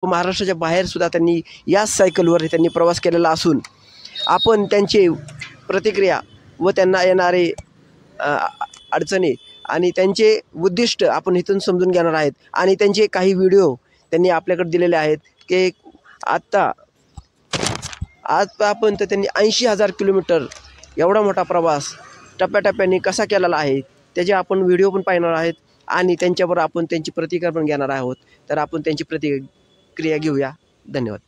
महाराष्ट्राच्या बाहेर सुद्धा त्यांनी याच सायकलवर त्यांनी प्रवास केलेला असून आपण त्यांची प्रतिक्रिया व त्यांना येणारे अडचणी आणि त्यांचे उद्दिष्ट आपण इथून समजून घेणार आहेत आणि त्यांचे काही व्हिडिओ त्यांनी आपल्याकडे दिलेले आहेत की आत्ता आजपर्यंत त्यांनी 80,000 किलोमीटर एवढा मोठा प्रवास टप्प्याटप्प्याने कसा केलेला आहे त्याचे आपण व्हिडिओ पण पाहणार आहेत आणि त्यांच्यावर आपण त्यांची प्रतिक्रिया पण घेणार आहोत. तर आपण त्यांची प्रतिक्रिया घेऊया. धन्यवाद.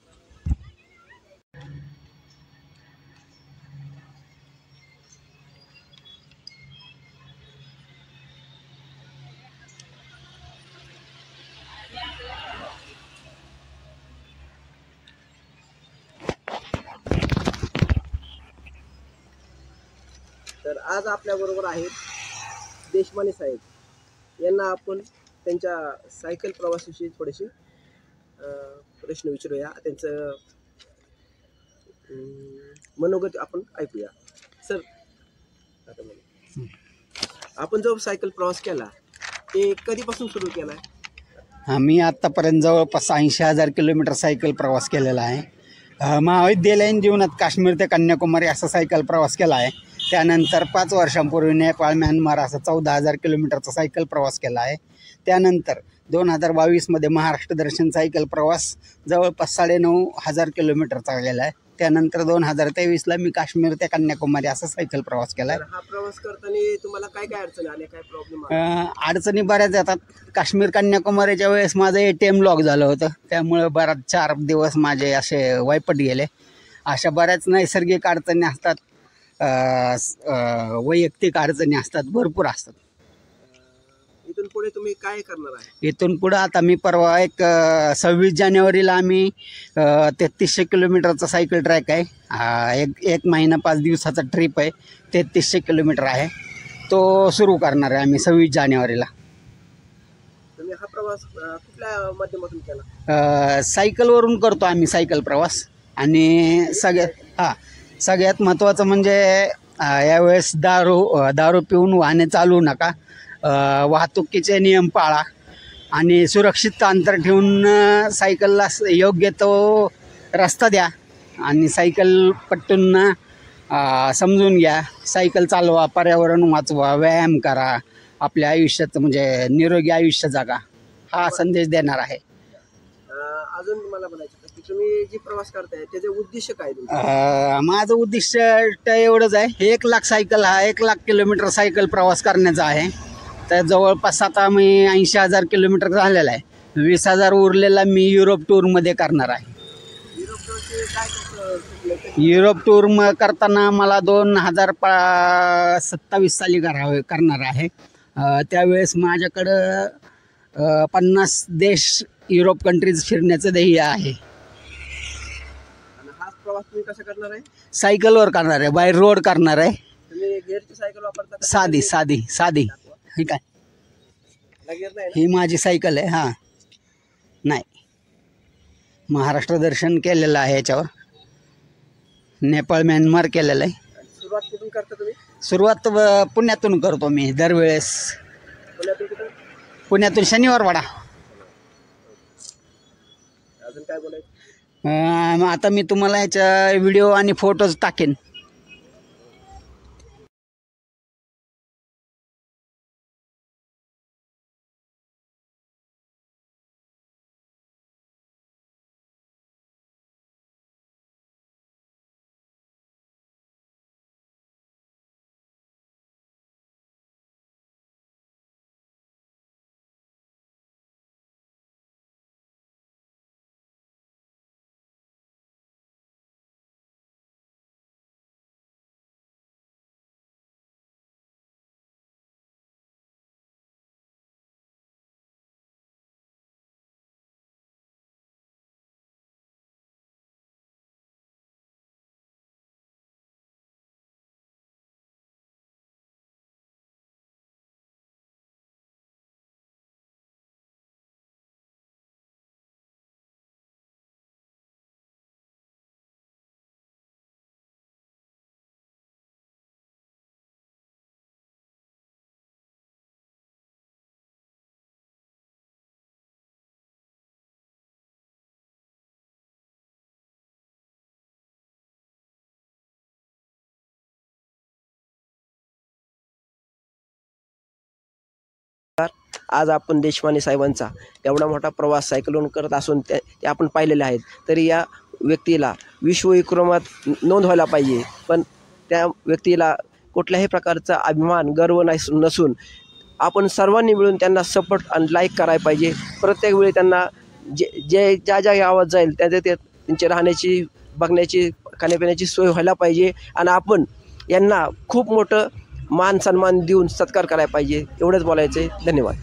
तर आज आपल्याबरोबर आहेत देशमाने साहेब. यांना आपण त्यांच्या सायकल प्रवासाविषयी थोडेसे प्रश्न विचारूया. त्यांचं मनोगत आपण ऐकूया. सर, आपण जो सायकल प्रवास केला ते कधीपासून सुरू केला आहे? आम्ही आत्तापर्यंत जवळपास 80,000 किलोमीटर सायकल प्रवास केलेला आहे. महाविद्यालयीन जीवनात काश्मीर ते कन्याकुमारी असा सायकल प्रवास केला आहे. त्यानंतर 5 वर्षांपूर्वी नेपाळ म्यानमार असा 14,000 किलोमीटरचा सायकल प्रवास केला आहे. त्यानंतर 2022मध्ये महाराष्ट्र दर्शन सायकल प्रवास जवळपास 9,500 किलोमीटरचा गेला आहे. त्यानंतर 2023ला मी काश्मीर ते कन्याकुमारी असा सायकल प्रवास केला आहे. हा प्रवास करताना तुम्हाला काय काय अडचणी आल्या, काय प्रॉब्लेम? अडचणी बऱ्याच येतात. काश्मीर कन्याकुमारीच्या वेळेस माझं ATM लॉक झालं होतं, त्यामुळे बराच 4 दिवस माझे असे वायपट गेले. अशा बऱ्याच नैसर्गिक अडचणी असतात, वैयक्तिक अडचणी असतात, भरपूर असतात. इथून पुढे तुम्ही काय करणार आहे? इथून पुढं आता मी परवा 26 जानेवारीला आम्ही 3300 किलोमीटरचा सायकल ट्रॅक आहे. एक महिना 5 दिवसाचा ट्रिप आहे. 3300 किलोमीटर आहे. तो सुरू करणार आहे आम्ही 26 जानेवारीला. तुम्ही हा प्रवास कुठल्या माध्यमातून केला? सायकलवरून करतो आम्ही सायकल प्रवास. आणि सगळ्यात महत्त्वाचं म्हणजे यावेळेस दारू पिऊन वाहने चालवू नका, वाहतुकीचे नियम पाळा आणि सुरक्षित अंतर ठेवून सायकलला योग्य तो रस्ता द्या आणि सायकल पट्टून समजून घ्या. सायकल चालवा, पर्यावरण वाचवा, व्यायाम करा, आपल्या आयुष्याचं म्हणजे निरोगी आयुष्य जगा, हा संदेश देणार आहे. अजून मला म्हणायचं की तुम्ही जी प्रवास करताय त्याचे उद्दिष्ट काय? माझं उद्दिष्ट एवढंच आहे, 1 lakh cycle, 1 lakh kilometre cycle प्रवास करण्याचा आहे. तर जवळपास आता मी 80,000 किलोमीटर झालेला आहे. 20,000 उरलेला मी युरोप टूरमध्ये करणार आहे. युरोप टूर करताना मला 2027 साली करणार आहे. त्यावेळेस माझ्याकडं 50 देश युरोप कंट्रीज फिरण्याचं ध्येय आहे. हा प्रवास तुम्ही कसा करणार आहे? सायकलवर करणार आहे, बाय रोड करणार आहे. तुम्ही गिअरची सायकल वापरता? साधी. ही काय, ही माझी सायकल आहे. हां, नाही, महाराष्ट्र दर्शन केलेलं आहे, याच्यावर नेपाळ म्यानमार केलेलं आहे. सुरुवात कुठून करता तुम्ही? सुरुवात पुण्यातून करतो मी दरवेळेस. पुण्यातून शनिवारवाडा. अजून काय बोलायचं? आता मी तुम्हाला ह्याच्या व्हिडिओ आणि फोटोज टाकेन. आज आपण देशपांडे साहेबांचा एवढा मोठा प्रवास सायकलवरून करत असून ते आपण पाहिलेले आहेत. तरी या व्यक्तीला विश्वविक्रमात नोंद व्हायला पाहिजे, पण त्या व्यक्तीला कुठल्याही प्रकारचा अभिमान गर्व नसून आपण सर्वांनी मिळून त्यांना सपोर्ट आणि लाईक करायला पाहिजे. प्रत्येक वेळी त्यांना ज्या गावात जाईल त्यांची राहण्याची, बघण्याची, खाण्यापिण्याची सोय व्हायला पाहिजे आणि आपण यांना खूप मोठं मान सन्मान देऊन सत्कार करायला पाहिजे. एवढंच बोलायचं आहे. धन्यवाद.